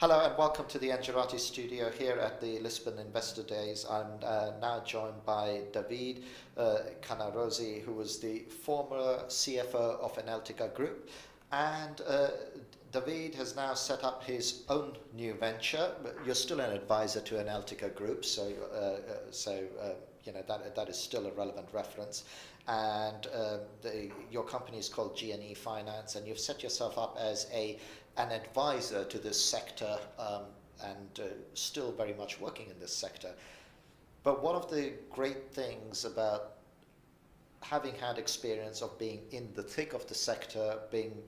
Hello and welcome to the Cannarozzi studio here at the Lisbon Investor Days. I'm now joined by David Cannarozzi, who was the former CFO of Analytica Group. And David has now set up his own new venture. You're still an advisor to Analytica Group, so you know that is still a relevant reference. And your company is called GNE Finance, and you've set yourself up as an advisor to this sector and still very much working in this sector. But one of the great things about having had experience of being in the thick of the sector, being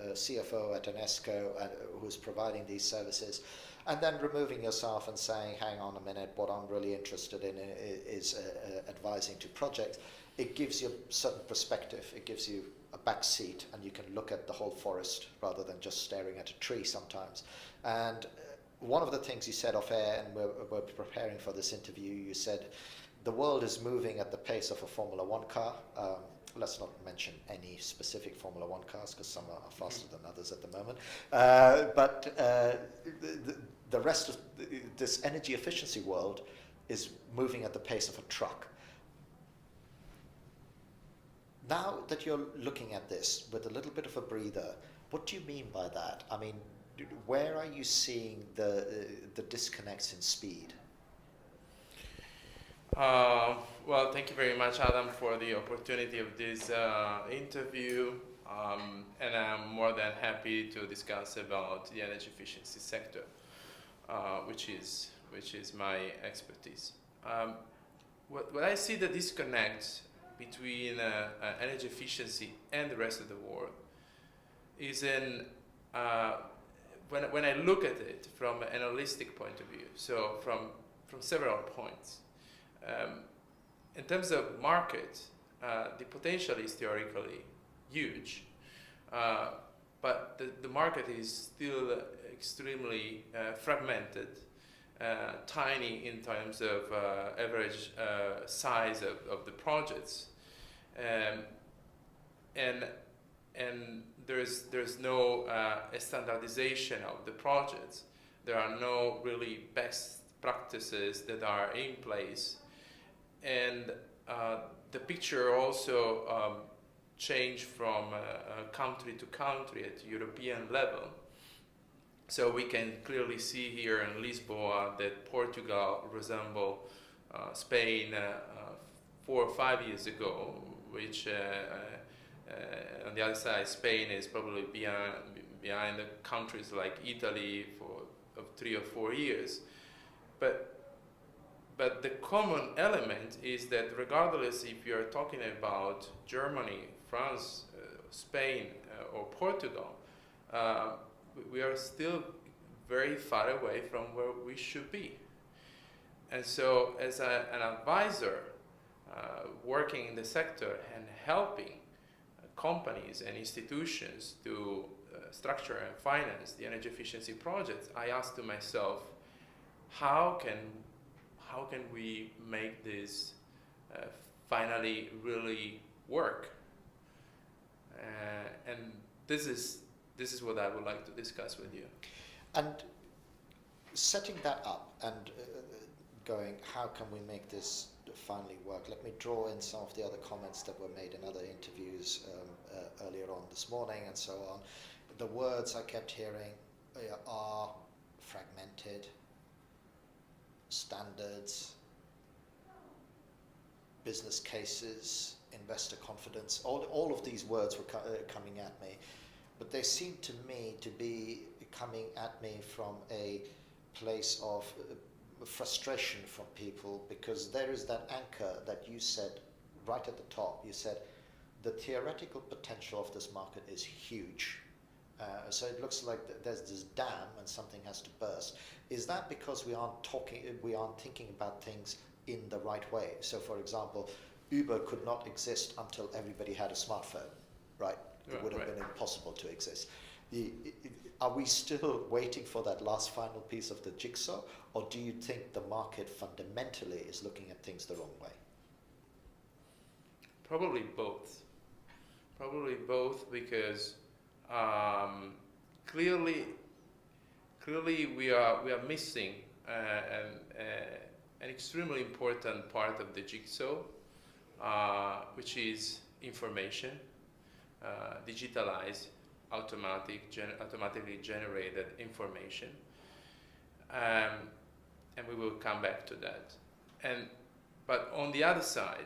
a CFO at an ESCO who's providing these services, and then removing yourself and saying, hang on a minute, what I'm really interested in is advising to projects, it gives you a certain perspective, it gives you a back seat, and you can look at the whole forest rather than just staring at a tree sometimes. And one of the things you said off air, and we're preparing for this interview, you said the world is moving at the pace of a Formula One car. Let's not mention any specific Formula One cars because some are faster than others at the moment. But the rest of this energy efficiency world is moving at the pace of a truck. Now that you're looking at this with a little bit of a breather, what do you mean by that? I mean, where are you seeing the disconnects in speed? Well, thank you very much, Adam, for the opportunity of this interview, and I'm more than happy to discuss about the energy efficiency sector, which is my expertise. What I see the disconnect between energy efficiency and the rest of the world is when I look at it from an holistic point of view, so from several points. In terms of market, the potential is theoretically huge, but the market is still extremely fragmented, tiny in terms of average size of the projects, and there's no standardization of the projects. There are no really best practices that are in place. And the picture also changed from country to country at European level. So we can clearly see here in Lisboa that Portugal resembles Spain 4 or 5 years ago, which on the other side, Spain is probably behind the countries like Italy of 3 or 4 years. But the common element is that regardless if you're talking about Germany, France, Spain, or Portugal, we are still very far away from where we should be. And so as an advisor working in the sector and helping companies and institutions to structure and finance the energy efficiency projects, I asked to myself, how can we make this finally really work? And this is what I would like to discuss with you. And setting that up and going, how can we make this finally work? Let me draw in some of the other comments that were made in other interviews earlier on this morning and so on. The words I kept hearing are fragmented, standards, business cases, investor confidence. All of these words were coming at me, but they seem to me to be coming at me from a place of frustration from people, because there is that anchor that you said right at the top. You said the theoretical potential of this market is huge. So it looks like there's this dam and something has to burst. Is that because we aren't thinking about things in the right way? So for example, Uber could not exist until everybody had a smartphone, right? It would have been impossible to exist. Are we still waiting for that last final piece of the jigsaw, or do you think the market fundamentally is looking at things the wrong way? Probably both. Probably both, because clearly clearly we are missing an extremely important part of the jigsaw, which is information, digitalized, automatically generated information, and we will come back to that. But on the other side,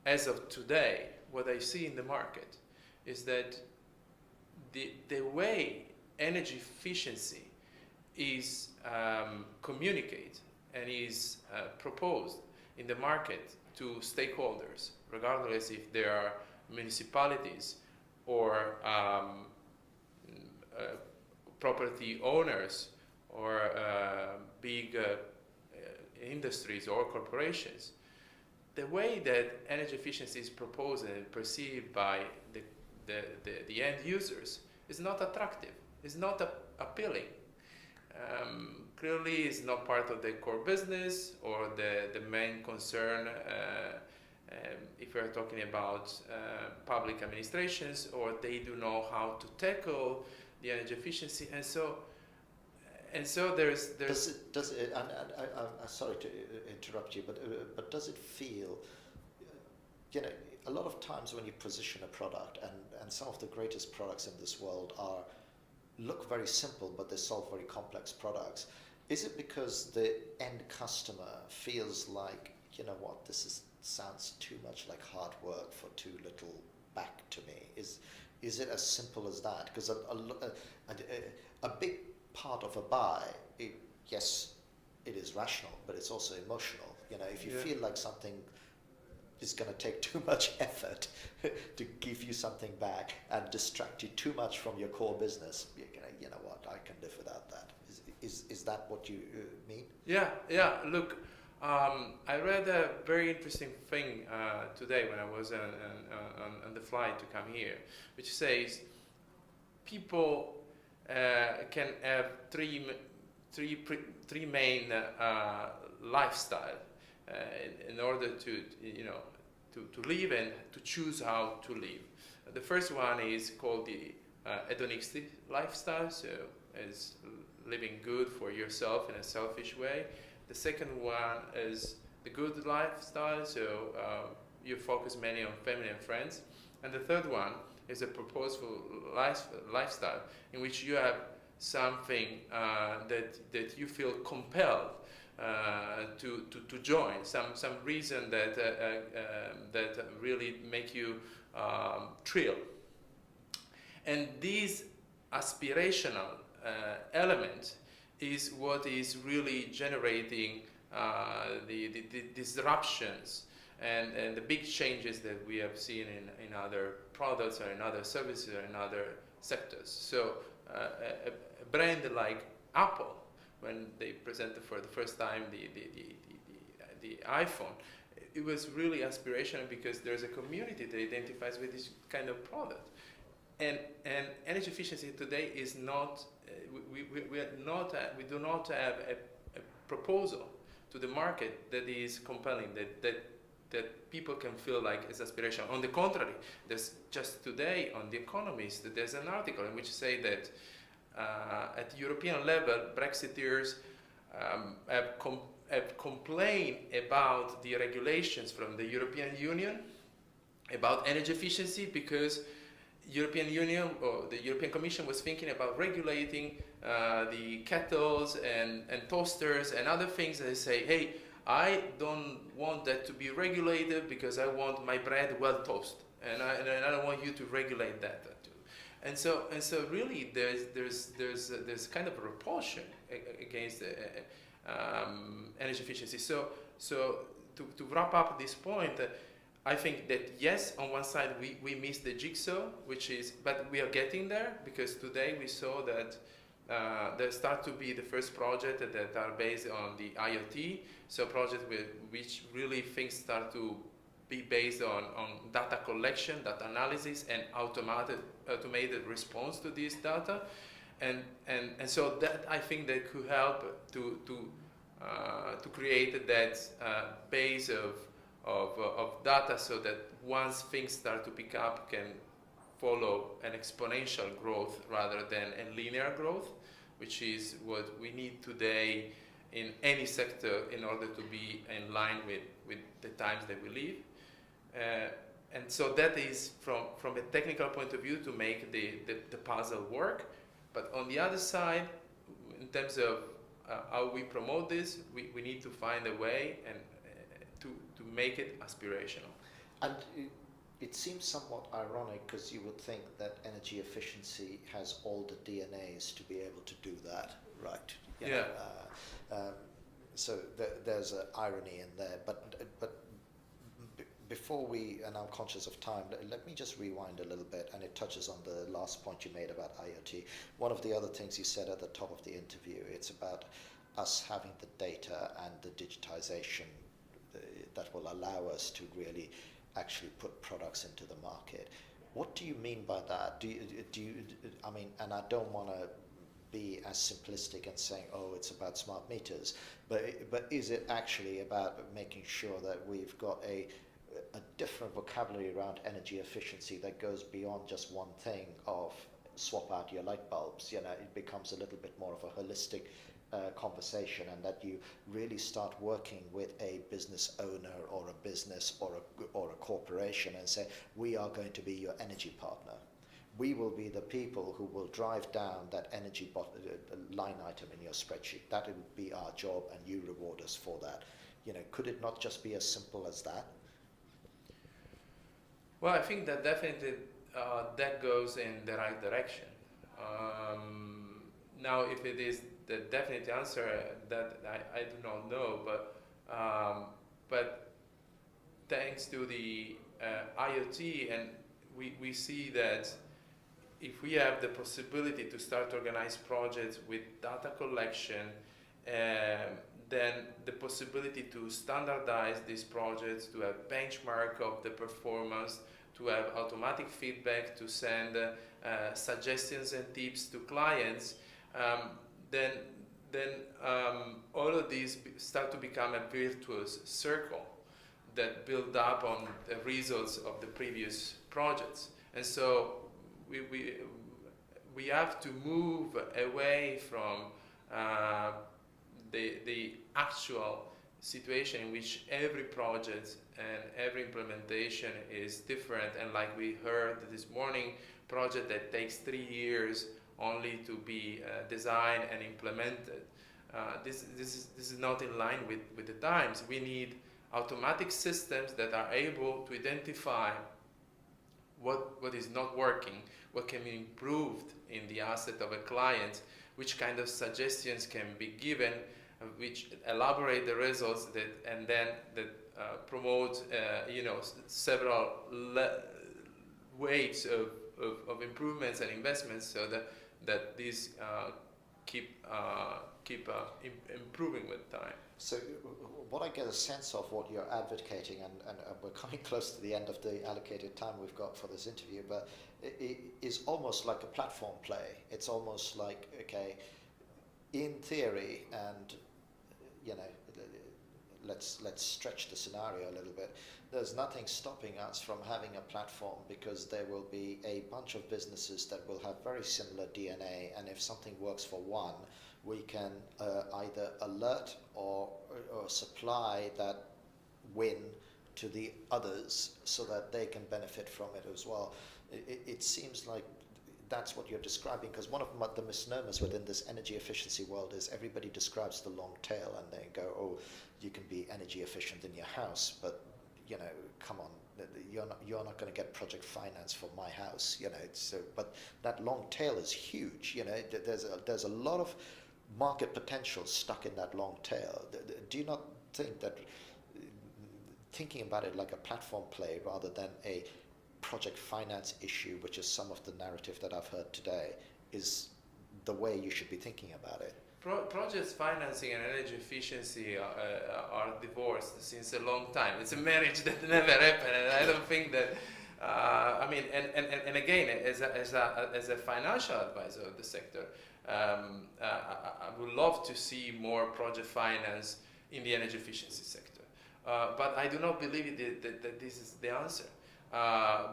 as of today, what I see in the market is that the way energy efficiency is communicated and is proposed in the market to stakeholders, regardless if they are municipalities or property owners or big industries or corporations, the way that energy efficiency is proposed and perceived by the end users is not attractive, is not appealing. Clearly, it's not part of the core business or the main concern if we're talking about public administrations, or they do know how to tackle the energy efficiency, and so there's. Does it? And I'm sorry to interrupt you, but does it feel? You know, a lot of times when you position a product, and some of the greatest products in this world look very simple, but they solve very complex products. Is it because the end customer feels like, you know what, sounds too much like hard work for too little back to me? Is it as simple as that? Because a big part of a buy, yes, it is rational, but it's also emotional. You know, if you feel like something is going to take too much effort to give you something back and distract you too much from your core business, you know what, I can live without that. Is that what you mean? Yeah. Look, I read a very interesting thing today when I was on the flight to come here, which says people can have three main lifestyle in order to live and to choose how to live. The first one is called the hedonistic lifestyle, so it's living good for yourself in a selfish way. The second one is the good lifestyle, so you focus mainly on family and friends. And the third one is a purposeful lifestyle in which you have something that you feel compelled to join, some reason that really make you thrill. And this aspirational element is what is really generating the disruptions and the big changes that we have seen in other products or in other services or in other sectors. So a brand like Apple, when they presented for the first time the iPhone, it was really aspirational because there's a community that identifies with this kind of product. And energy efficiency today is not, we do not have a proposal to the market that is compelling, that people can feel like is aspirational. On the contrary, there's just today on The Economist, there's an article in which say that at European level, Brexiteers have complained about the regulations from the European Union about energy efficiency because European Union or the European Commission was thinking about regulating the kettles and toasters and other things. They say, hey, I don't want that to be regulated because I want my bread well toasted, and I don't want you to regulate that too. And so really there's kind of a repulsion against energy efficiency. So to wrap up this point. I think that yes, on one side we miss the jigsaw, but we are getting there, because today we saw that there start to be the first projects that are based on the IoT, so projects which really things start to be based on data collection, data analysis, and automated response to this data, and so that I think that could help to create that base of data, so that once things start to pick up, can follow an exponential growth rather than a linear growth. which is what we need today in any sector in order to be in line with the times that we live. And so that is from a technical point of view to make the puzzle work. But on the other side, in terms of how we promote this, we need to find a way and to make it aspirational. And it seems somewhat ironic because you would think that energy efficiency has all the DNAs to be able to do that, right? You know, so there's an irony in there. But before we, and I'm conscious of time, let me just rewind a little bit, and it touches on the last point you made about IoT. One of the other things you said at the top of the interview, it's about us having the data and the digitization that will allow us to really actually put products into the market. What do you mean by that? Do you I mean, and I don't want to be as simplistic and saying, oh, it's about smart meters, but is it actually about making sure that we've got a different vocabulary around energy efficiency that goes beyond just one thing of swap out your light bulbs? You know, it becomes a little bit more of a holistic conversation, and that you really start working with a business owner or a business or a corporation and say, we are going to be your energy partner. We will be the people who will drive down that energy line item in your spreadsheet. That would be our job, and you reward us for that. You know, could it not just be as simple as that? Well, I think that definitely that goes in the right direction. Now, if it is the definite answer, that I do not know, but thanks to the IoT, and we see that if we have the possibility to start to organize projects with data collection, then the possibility to standardize these projects, to have benchmark of the performance, to have automatic feedback, to send suggestions and tips to clients, then all of these start to become a virtuous circle that build up on the results of the previous projects. And so we have to move away from the actual situation in which every project and every implementation is different, and like we heard this morning, project that takes 3 years only to be designed and implemented. This is not in line with the times. We need automatic systems that are able to identify what is not working, what can be improved in the asset of a client, which kind of suggestions can be given, which elaborate the results and then promote several waves of improvements and investments, so that these keep improving with time. So what I get a sense of what you're advocating, and we're coming close to the end of the allocated time we've got for this interview, but it is almost like a platform play. It's almost like, okay, in theory, and let's stretch the scenario a little bit. There's nothing stopping us from having a platform, because there will be a bunch of businesses that will have very similar DNA, and if something works for one, we can either alert or supply that win to the others so that they can benefit from it as well. It seems like that's what you're describing, because one of the misnomers within this energy efficiency world is everybody describes the long tail, and they go, oh, you can be energy efficient in your house, but come on, you're not going to get project finance for my house, but that long tail is huge. There's a lot of market potential stuck in that long tail. Do you not think that thinking about it like a platform play rather than a project finance issue, which is some of the narrative that I've heard today, is the way you should be thinking about it? Project financing and energy efficiency are divorced since a long time. It's a marriage that never happened, and I don't think that. And again, as a financial advisor of the sector, I would love to see more project finance in the energy efficiency sector. But I do not believe that this is the answer,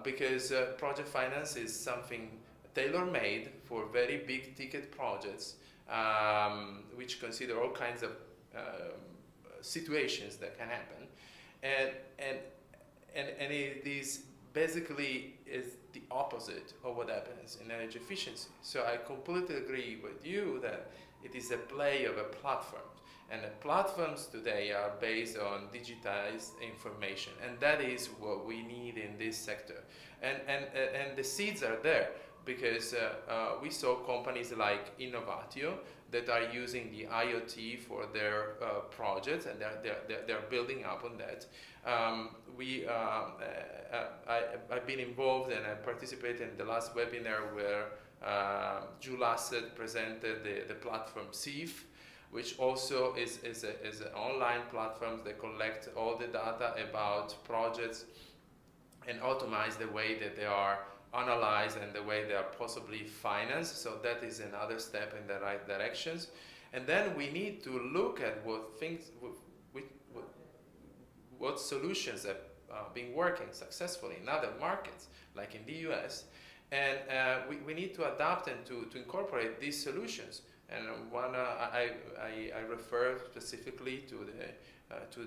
because project finance is something tailor-made for very big ticket projects, which consider all kinds of situations that can happen, and it is basically is the opposite of what happens in energy efficiency. So I completely agree with you that it is a play of a platform, and the platforms today are based on digitized information, and that is what we need in this sector. And the seeds are there, because we saw companies like Innovatio that are using the IoT for their projects, and they're building up on that. I've been involved, and I participated in the last webinar where Jules Asset presented the platform SIF, which also is an online platform that collects all the data about projects and automate the way that they are analyzed and the way they are possibly financed. So that is another step in the right directions. And then we need to look at what solutions have been working successfully in other markets, like in the US, and we need to adapt and to incorporate these solutions. And I refer specifically to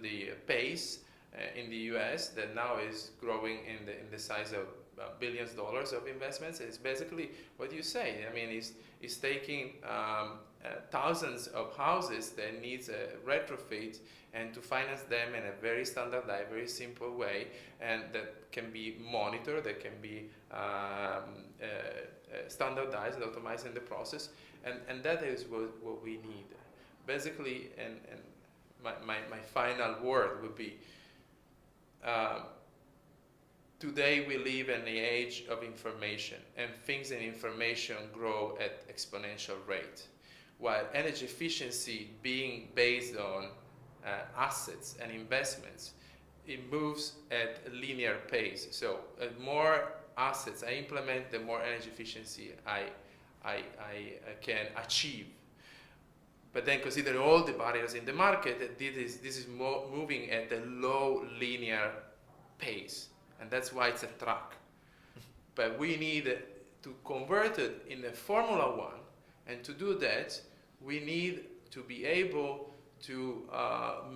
the pace in the US that now is growing in the size of billions of dollars of investments. It's basically what you say. I mean, it's taking thousands of houses that needs a retrofit, and to finance them in a very standardized, very simple way, and that can be monitored, that can be standardized, automated in the process, and that is what we need. Basically, and my final word would be, today we live in the age of information, and things in information grow at exponential rate, while energy efficiency being based on assets and investments, it moves at a linear pace. So more assets I implement, the more energy efficiency I can achieve. But then consider all the barriers in the market, this is moving at a low linear pace, and that's why it's a track. But we need to convert it in the Formula One, and to do that, we need to be able to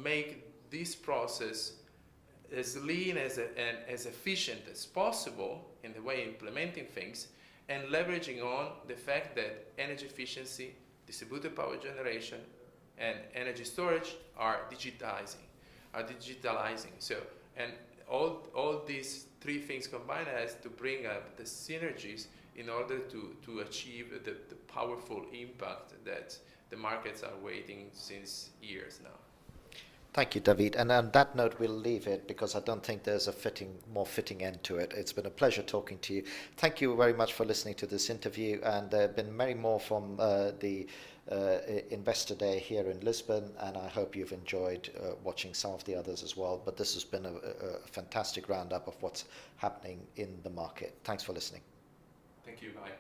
make this process as lean and as efficient as possible in the way implementing things, and leveraging on the fact that energy efficiency, distributed power generation, and energy storage are digitalizing. So, and all these three things combined has to bring up the synergies in order to achieve the powerful impact that the markets are waiting since years now. Thank you, David. And on that note, we'll leave it, because I don't think there's a more fitting end to it. It's been a pleasure talking to you. Thank you very much for listening to this interview. And there have been many more from the Investor Day here in Lisbon, and I hope you've enjoyed watching some of the others as well. But this has been a fantastic roundup of what's happening in the market. Thanks for listening. Thank you. Bye.